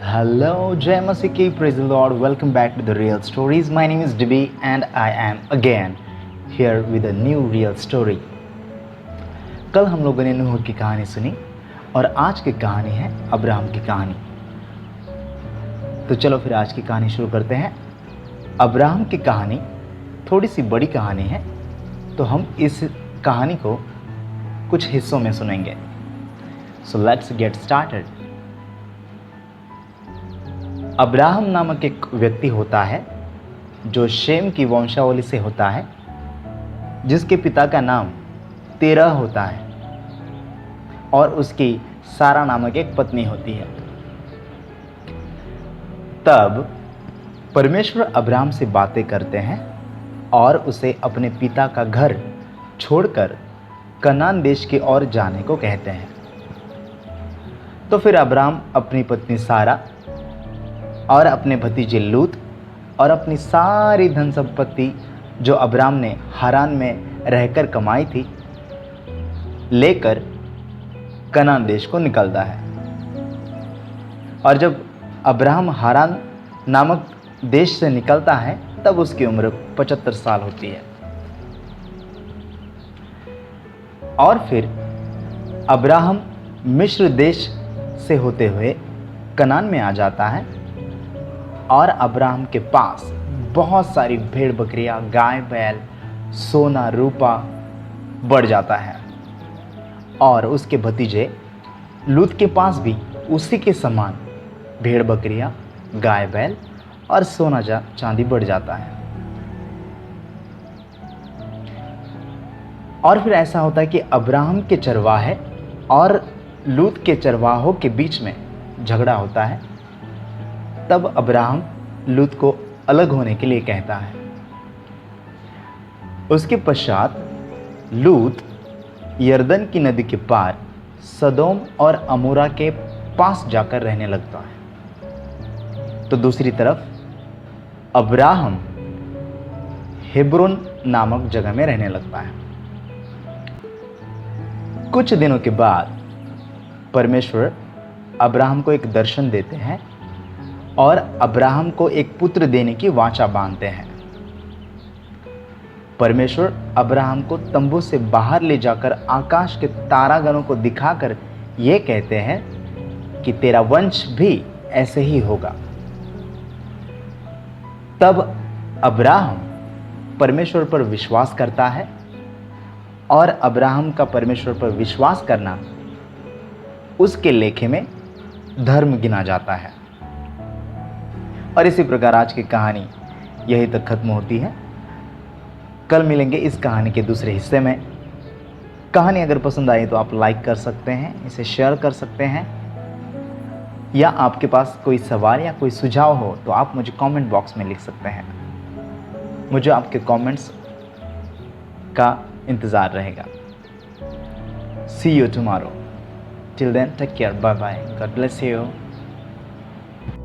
Hello, Jai Masiki, praise the Lord. Welcome back to the Real Stories. My name is Dibi and I am again here with a new real story. कल हम लोगों ने नूह की कहानी सुनी और आज की कहानी है अब्राहम की कहानी। तो चलो फिर आज की कहानी शुरू करते हैं। अब्राहम की कहानी थोड़ी सी बड़ी कहानी है, तो हम इस कहानी को कुछ हिस्सों में सुनेंगे। So let's get started. Abraham नामक एक व्यक्ति होता है जो शेम की वंशावली से होता है, जिसके पिता का नाम तेरह होता है और उसकी सारा नामक एक पत्नी होती है। तब परमेश्वर अब्राहम से बातें करते हैं और उसे अपने पिता का घर छोड़कर कनान देश की ओर जाने को कहते हैं। तो फिर अब्राहम अपनी पत्नी सारा और अपने भतीजे लूत और अपनी सारी धन संपत्ति जो अब्राहम ने हारान में रहकर कमाई थी लेकर कनान देश को निकलता है। और जब अब्राहम हारान नामक देश से निकलता है तब उसकी उम्र 75 साल होती है। और फिर अब्राहम मिस्र देश से होते हुए कनान में आ जाता है और अब्राहम के पास बहुत सारी भेड़ बकरियां, गाय बैल, सोना रूपा बढ़ जाता है। और उसके भतीजे लूत के पास भी उसी के समान भेड़ बकरियां, गाय बैल और सोना चांदी बढ़ जाता है। और फिर ऐसा होता है कि अब्राहम के चरवाहे और लूत के चरवाहों के बीच में झगड़ा होता है। तब अब्राहम लूत को अलग होने के लिए कहता है। उसके पश्चात लूत यरदन की नदी के पार सदोम और अमोरा के पास जाकर रहने लगता है। तो दूसरी तरफ अब्राहम हेब्रोन नामक जगह में रहने लगता है। कुछ दिनों के बाद परमेश्वर अब्राहम को एक दर्शन देते हैं और अब्राहम को एक पुत्र देने की वाचा बांधते हैं। परमेश्वर अब्राहम को तंबू से बाहर ले जाकर आकाश के तारागणों को दिखाकर यह कहते हैं कि तेरा वंश भी ऐसे ही होगा। तब अब्राहम परमेश्वर पर विश्वास करता है और अब्राहम का परमेश्वर पर विश्वास करना उसके लेखे में धर्म गिना जाता है। और इसी प्रकार आज की कहानी यहीं तक खत्म होती है। कल मिलेंगे इस कहानी के दूसरे हिस्से में। कहानी अगर पसंद आई तो आप लाइक कर सकते हैं, इसे शेयर कर सकते हैं, या आपके पास कोई सवाल या कोई सुझाव हो तो आप मुझे कमेंट बॉक्स में लिख सकते हैं। मुझे आपके कमेंट्स का इंतज़ार रहेगा। See you tomorrow. Till then take care, bye bye, God bless you.